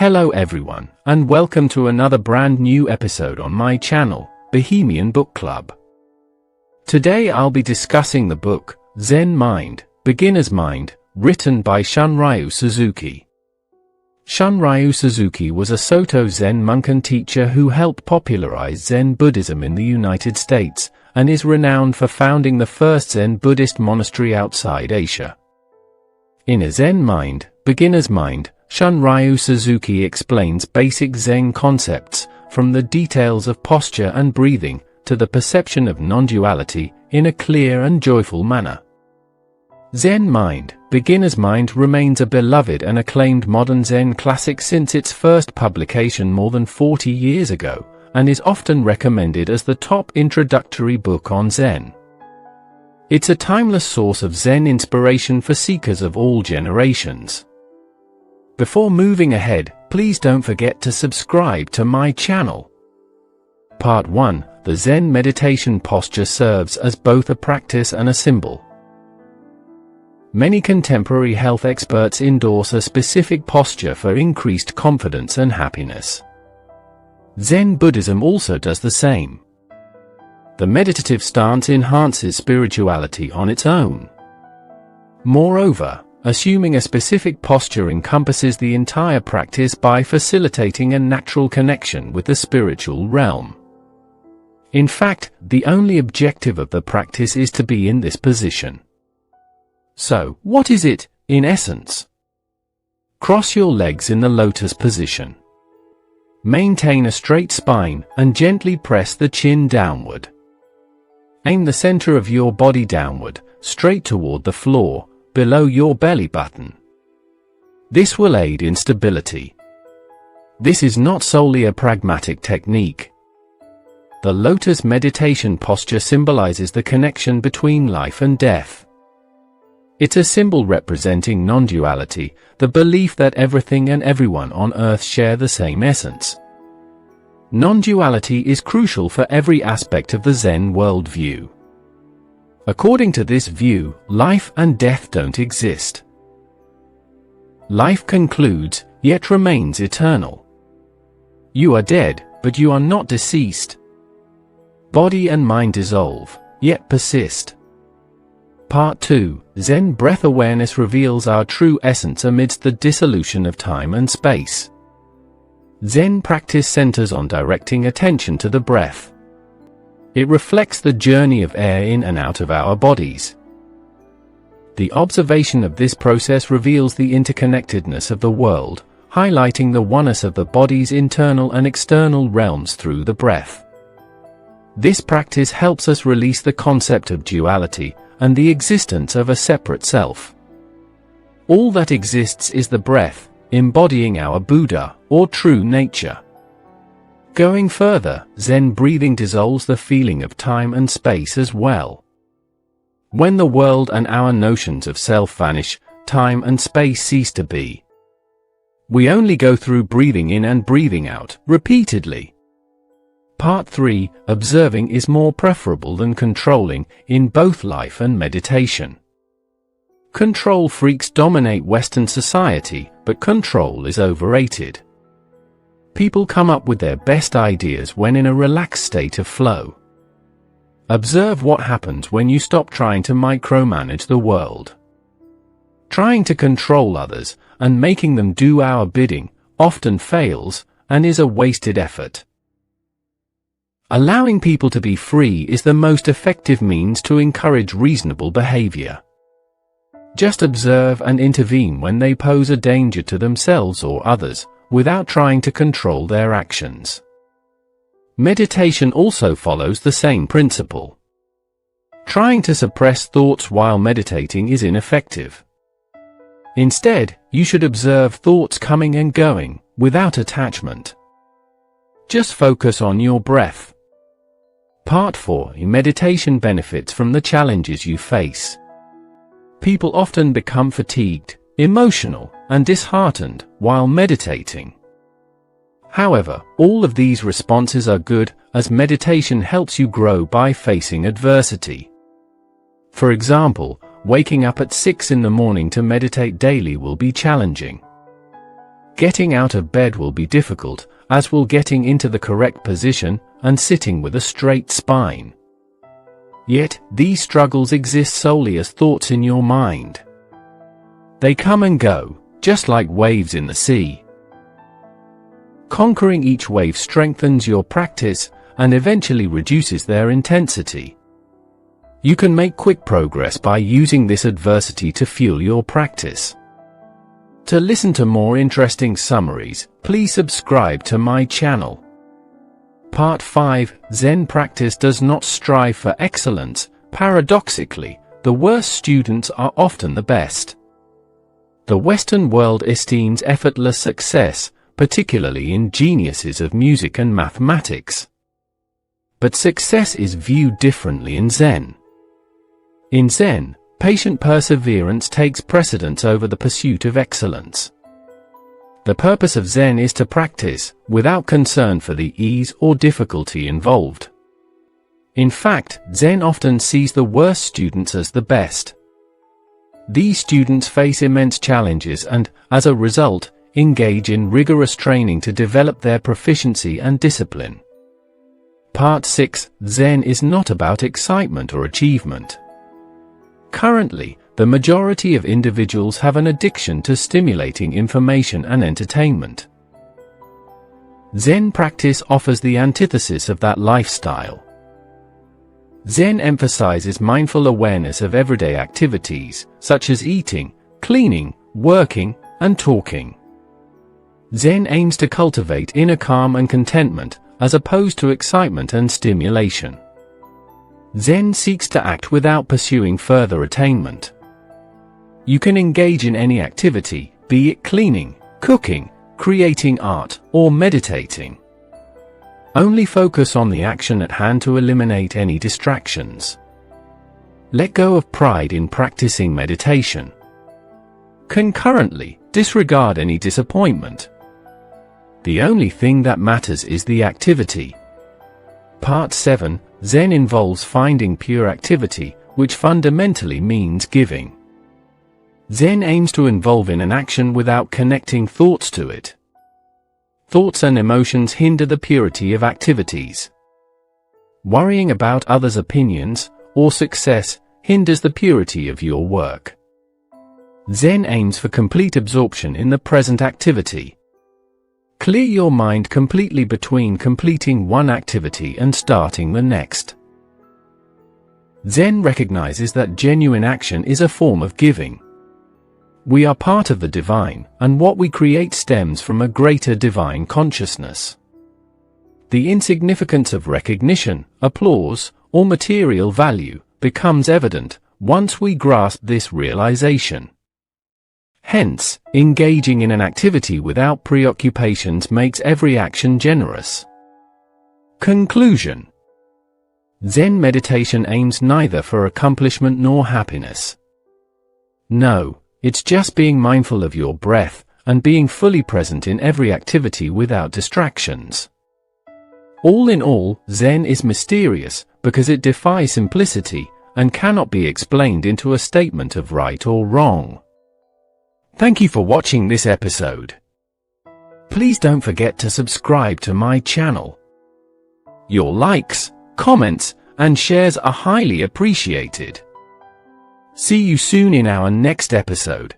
Hello everyone, and welcome to another brand new episode on my channel, Bohemian BookClub. Today I'll be discussing the book, Zen Mind, Beginner's Mind, written by Shunryu Suzuki. Shunryu Suzuki was a Soto Zen monk and teacher who helped popularize Zen Buddhism in the United States, and is renowned for founding the first Zen Buddhist monastery outside Asia. In A Zen Mind, Beginner's Mind, Shunryu Suzuki explains basic Zen concepts, from the details of posture and breathing, to the perception of non-duality, in a clear and joyful manner. Zen Mind, Beginner's Mind remains a beloved and acclaimed modern Zen classic since its first publication more than 40 years ago, and is often recommended as the top introductory book on Zen. It's a timeless source of Zen inspiration for seekers of all generations. Before moving ahead, please don't forget to subscribe to my channel. Part 1. The Zen meditation posture serves as both a practice and a symbol. Many contemporary health experts endorse a specific posture for increased confidence and happiness. Zen Buddhism also does the same. The meditative stance enhances spirituality on its own. Moreover, assuming a specific posture encompasses the entire practice by facilitating a natural connection with the spiritual realm. In fact, the only objective of the practice is to be in this position. So, what is it, in essence? Cross your legs in the lotus position. Maintain a straight spine and gently press the chin downward. Aim the center of your body downward, straight toward the floor, below your belly button. This will aid in stability. This is not solely a pragmatic technique. The lotus meditation posture symbolizes the connection between life and death. It's a symbol representing non-duality, the belief that everything and everyone on earth share the same essence. Non-duality is crucial for every aspect of the Zen worldview. According to this view, life and death don't exist. Life concludes, yet remains eternal. You are dead, but you are not deceased. Body and mind dissolve, yet persist. Part 2. Zen breath awareness reveals our true essence amidst the dissolution of time and space. Zen practice centers on directing attention to the breath. It reflects the journey of air in and out of our bodies. The observation of this process reveals the interconnectedness of the world, highlighting the oneness of the body's internal and external realms through the breath. This practice helps us release the concept of duality and the existence of a separate self. All that exists is the breath, embodying our Buddha, or true nature. Going further, Zen breathing dissolves the feeling of time and space as well. When the world and our notions of self vanish, time and space cease to be. We only go through breathing in and breathing out, repeatedly. Part 3. Observing is more preferable than controlling, in both life and meditation. Control freaks dominate Western society, but control is overrated. People come up with their best ideas when in a relaxed state of flow. Observe what happens when you stop trying to micromanage the world. Trying to control others, and making them do our bidding, often fails, and is a wasted effort. Allowing people to be free is the most effective means to encourage reasonable behavior. Just observe and intervene when they pose a danger to themselves or others, without trying to control their actions. Meditation also follows the same principle. Trying to suppress thoughts while meditating is ineffective. Instead, you should observe thoughts coming and going, without attachment. Just focus on your breath. Part 4. Meditation benefits from the challenges you face. People often become fatigued, emotional, and disheartened while meditating. However, all of these responses are good, as meditation helps you grow by facing adversity. For example, waking up at 6 in the morning to meditate daily will be challenging. getting out of bed will be difficult, as will getting into the correct position and sitting with a straight spine. Yet, these struggles exist solely as thoughts in your mind. They come and go, just like waves in the sea. Conquering each wave strengthens your practice and eventually reduces their intensity. You can make quick progress by using this adversity to fuel your practice. To listen to more interesting summaries, please subscribe to my channel. Part 5, Zen practice does not strive for excellence. Paradoxically, the worst students are often the best. The Western world esteems effortless success, particularly in geniuses of music and mathematics. But success is viewed differently in Zen. In Zen, patient perseverance takes precedence over the pursuit of excellence. The purpose of Zen is to practice, without concern for the ease or difficulty involved. In fact, Zen often sees the worst students as the best. These students face immense challenges and, as a result, engage in rigorous training to develop their proficiency and discipline. Part 6, Zen is not about excitement or achievement. Currently, the majority of individuals have an addiction to stimulating information and entertainment. Zen practice offers the antithesis of that lifestyle. Zen emphasizes mindful awareness of everyday activities, such as eating, cleaning, working, and talking. Zen aims to cultivate inner calm and contentment, as opposed to excitement and stimulation. Zen seeks to act without pursuing further attainment. You can engage in any activity, be it cleaning, cooking, creating art, or meditating. Only focus on the action at hand to eliminate any distractions. Let go of pride in practicing meditation. Concurrently, disregard any disappointment. The only thing that matters is the activity. Part 7, Zen involves finding pure activity, which fundamentally means giving. Zen aims to involve in an action without connecting thoughts to it. Thoughts and emotions hinder the purity of activities. Worrying about others' opinions or success hinders the purity of your work. Zen aims for complete absorption in the present activity. Clear your mind completely between completing one activity and starting the next. Zen recognizes that genuine action is a form of giving. We are part of the divine, and what we create stems from a greater divine consciousness. The insignificance of recognition, applause, or material value becomes evident once we grasp this realization. Hence, engaging in an activity without preoccupations makes every action generous. Conclusion. Zen meditation aims neither for accomplishment nor happiness. No, it's just being mindful of your breath and being fully present in every activity without distractions. All in all, Zen is mysterious because it defies simplicity and cannot be explained into a statement of right or wrong. Thank you for watching this episode. Please don't forget to subscribe to my channel. Your likes, comments, and shares are highly appreciated. See you soon in our next episode.